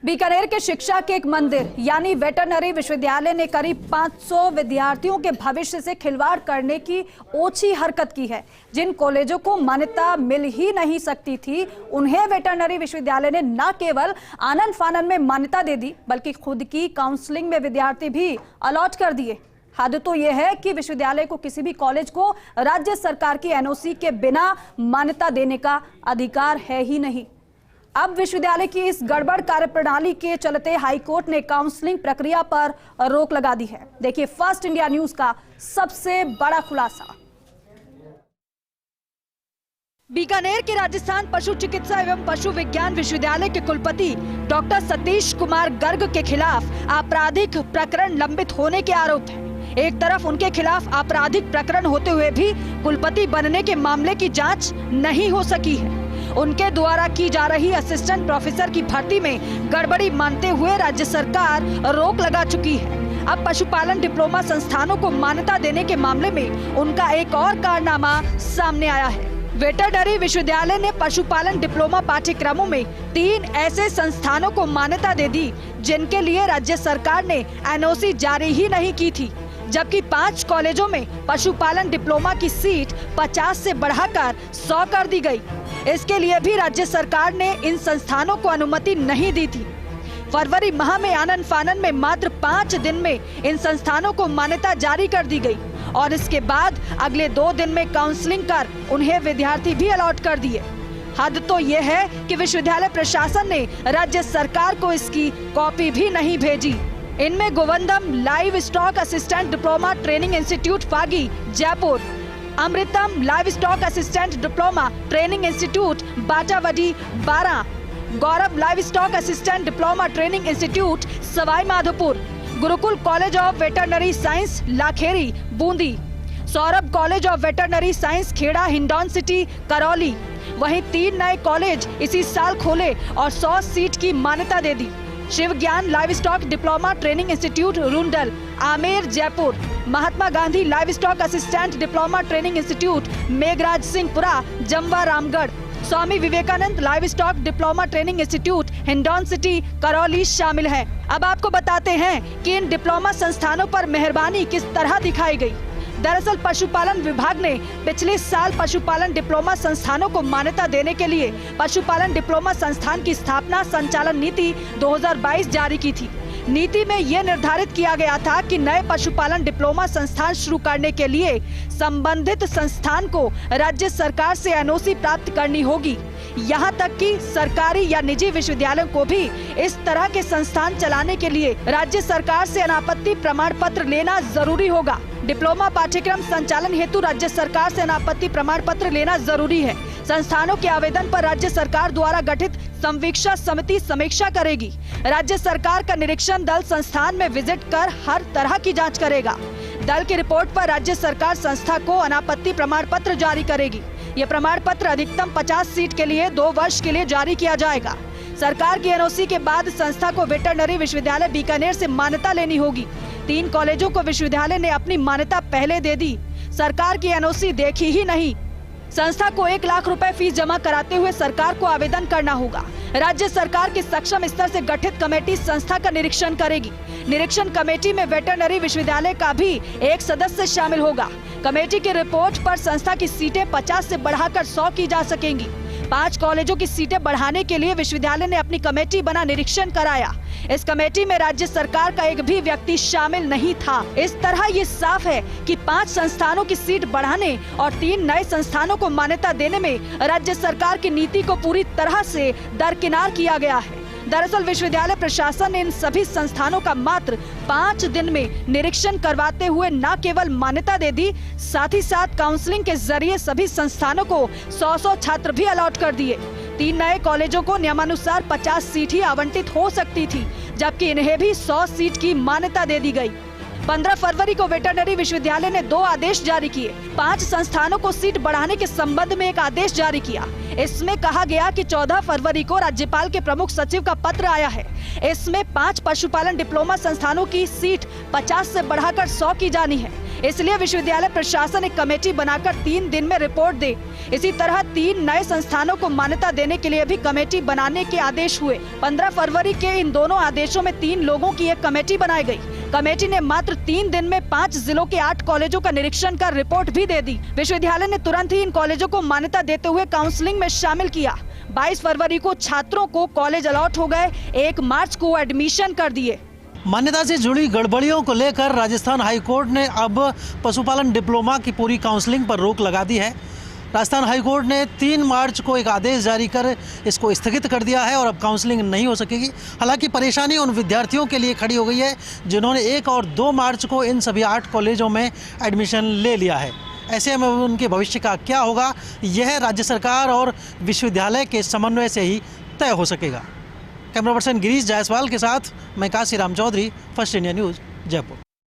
बीकानेर के शिक्षा के एक मंदिर यानी वेटरनरी विश्वविद्यालय ने करीब 500 विद्यार्थियों के भविष्य से खिलवाड़ करने की ओछी हरकत की है। जिन कॉलेजों को मान्यता मिल ही नहीं सकती थी, उन्हें वेटरनरी विश्वविद्यालय ने न केवल आनन फानन में मान्यता दे दी, बल्कि खुद की काउंसलिंग में विद्यार्थी भी अलॉट कर दिए। हद तो यह है कि विश्वविद्यालय को किसी भी कॉलेज को राज्य सरकार की एनओसी के बिना मान्यता देने का अधिकार है ही नहीं। अब विश्वविद्यालय की इस गड़बड़ कार्यप्रणाली के चलते हाईकोर्ट ने काउंसलिंग प्रक्रिया पर रोक लगा दी है। देखिए फर्स्ट इंडिया न्यूज का सबसे बड़ा खुलासा। बीकानेर के राजस्थान पशु चिकित्सा एवं पशु विज्ञान विश्वविद्यालय के कुलपति डॉक्टर सतीश कुमार गर्ग के खिलाफ आपराधिक प्रकरण लंबित होने के आरोप है। एक तरफ उनके खिलाफ आपराधिक प्रकरण होते हुए भी कुलपति बनने के मामले की जांच नहीं हो सकी है। उनके द्वारा की जा रही असिस्टेंट प्रोफेसर की भर्ती में गड़बड़ी मानते हुए राज्य सरकार रोक लगा चुकी है। अब पशुपालन डिप्लोमा संस्थानों को मान्यता देने के मामले में उनका एक और कारनामा सामने आया है। वेटरनरी विश्वविद्यालय ने पशुपालन डिप्लोमा पाठ्यक्रमों में 3 ऐसे संस्थानों को मान्यता दे दी जिनके लिए राज्य सरकार ने एनओसी जारी ही नहीं की थी, जबकि 5 कॉलेजों में पशुपालन डिप्लोमा की सीट 50 से बढ़ाकर 100 कर दी गई। इसके लिए भी राज्य सरकार ने इन संस्थानों को अनुमति नहीं दी थी। फरवरी माह में आनन फानन में मात्र 5 दिन में इन संस्थानों को मान्यता जारी कर दी गई और इसके बाद अगले 2 दिन में काउंसलिंग कर उन्हें विद्यार्थी भी अलॉट कर दिए। हद तो ये है कि विश्वविद्यालय प्रशासन ने राज्य सरकार को इसकी कॉपी भी नहीं भेजी। इनमें Govandam livestock assistant diploma training institute Phagi Jaipur, Amritam livestock assistant diploma training institute Batawadi 12, Gaurav livestock assistant diploma training institute Sawai Madhopur, Gurukul college of veterinary science Lakheri Bundi, Saurabh college of veterinary science Kheda Hindaun city Karauli. वहीं 3 नए कॉलेज इसी साल खोले और 100 सीट की मान्यता दे दी। Shiv Gyan livestock diploma training institute Rundal Amer Jaipur, Mahatma Gandhi livestock assistant diploma training institute Meghraj Singhpura Jamwa Ramgarh, Swami Vivekananda livestock diploma training institute Hindaun city Karauli शामिल हैं। अब आपको बताते हैं कि इन डिप्लोमा संस्थानों पर मेहरबानी किस तरह दिखाई गई। दरअसल पशुपालन विभाग ने पिछले साल पशुपालन डिप्लोमा संस्थानों को मान्यता देने के लिए पशुपालन डिप्लोमा संस्थान की स्थापना संचालन नीति 2022 जारी की थी। नीति में ये निर्धारित किया गया था कि नए पशुपालन डिप्लोमा संस्थान शुरू करने के लिए संबंधित संस्थान को राज्य सरकार से एनओसी प्राप्त करनी होगी। यहाँ तक कि सरकारी या निजी विश्वविद्यालयों को भी इस तरह के संस्थान चलाने के लिए राज्य सरकार से अनापत्ति प्रमाण पत्र लेना जरूरी होगा। डिप्लोमा पाठ्यक्रम संचालन हेतु राज्य सरकार से अनापत्ति प्रमाण पत्र लेना जरूरी है। संस्थानों के आवेदन पर राज्य सरकार द्वारा गठित संवीक्षा समिति समीक्षा करेगी। राज्य सरकार का निरीक्षण दल संस्थान में विजिट कर हर तरह की जांच करेगा। दल की रिपोर्ट पर राज्य सरकार संस्था को अनापत्ति प्रमाण पत्र जारी करेगी। ये प्रमाण पत्र अधिकतम 50 सीट के लिए 2 वर्ष के लिए जारी किया जाएगा। सरकार की एनओसी के बाद संस्था को वेटरनरी विश्वविद्यालय बीकानेर से मान्यता लेनी होगी। 3 कॉलेजों को विश्वविद्यालय ने अपनी मान्यता पहले दे दी, सरकार की एनओसी देखी ही नहीं। संस्था को 1 लाख रुपए फीस जमा कराते हुए सरकार को आवेदन करना होगा। राज्य सरकार की सक्षम स्तर से गठित कमेटी संस्था का निरीक्षण करेगी। निरीक्षण कमेटी में वेटरनरी विश्वविद्यालय का भी एक सदस्य शामिल होगा। कमेटी की रिपोर्ट पर संस्था की सीटें 50 से बढ़ाकर 100 की जा सकेंगी। 5 कॉलेजों की सीटें बढ़ाने के लिए विश्वविद्यालय ने अपनी कमेटी बना निरीक्षण कराया। इस कमेटी में राज्य सरकार का एक भी व्यक्ति शामिल नहीं था। इस तरह ये साफ है कि 5 संस्थानों की सीट बढ़ाने और 3 नए संस्थानों को मान्यता देने में राज्य सरकार की नीति को पूरी तरह से दरकिनार किया गया है। दरअसल विश्वविद्यालय प्रशासन ने इन सभी संस्थानों का मात्र 5 दिन में निरीक्षण करवाते हुए न केवल मान्यता दे दी, साथ ही साथ काउंसलिंग के जरिए सभी संस्थानों को 100 छात्र भी अलॉट कर दिए। 3 नए कॉलेजों को नियमानुसार 50 सीट ही आवंटित हो सकती थी, जबकि इन्हें भी 100 सीट की मान्यता दे दी गई। 15 फरवरी को वेटरनरी विश्वविद्यालय ने 2 आदेश जारी किए। 5 संस्थानों को सीट बढ़ाने के संबंध में एक आदेश जारी किया। इसमें कहा गया कि 14 फरवरी को राज्यपाल के प्रमुख सचिव का पत्र आया है। इसमें 5 पशुपालन डिप्लोमा संस्थानों की सीट 50 से बढ़ाकर 100 की जानी है। इसलिए विश्वविद्यालय प्रशासन एक कमेटी बनाकर 3 दिन में रिपोर्ट दे। इसी तरह 3 नए संस्थानों को मान्यता देने के लिए भी कमेटी बनाने के आदेश हुए। 15 फरवरी के इन दोनों आदेशों में 3 लोगों की एक कमेटी बनाई गई। कमेटी ने मात्र 3 दिन में 5 जिलों के 8 कॉलेजों का निरीक्षण कर रिपोर्ट भी दे दी। विश्वविद्यालय ने तुरंत ही इन कॉलेजों को मान्यता देते हुए काउंसलिंग में शामिल किया। 22 फरवरी को छात्रों को कॉलेज अलॉट हो गए, 1 मार्च को एडमिशन कर दिए। मान्यता से जुड़ी गड़बड़ियों को लेकर राजस्थान हाईकोर्ट ने अब पशुपालन डिप्लोमा की पूरी काउंसलिंग पर रोक लगा दी है। राजस्थान हाईकोर्ट ने 3 मार्च को एक आदेश जारी कर इसको स्थगित कर दिया है और अब काउंसलिंग नहीं हो सकेगी। हालांकि परेशानी उन विद्यार्थियों के लिए खड़ी हो गई है जिन्होंने 1 और 2 मार्च को इन सभी 8 कॉलेजों में एडमिशन ले लिया है। ऐसे में उनके भविष्य का क्या होगा, यह राज्य सरकार और विश्वविद्यालय के समन्वय से ही तय हो सकेगा। कैमरा पर्सन गिरीश जायसवाल के साथ मैं Kashiram Chaudhary, first India news, Jaipur.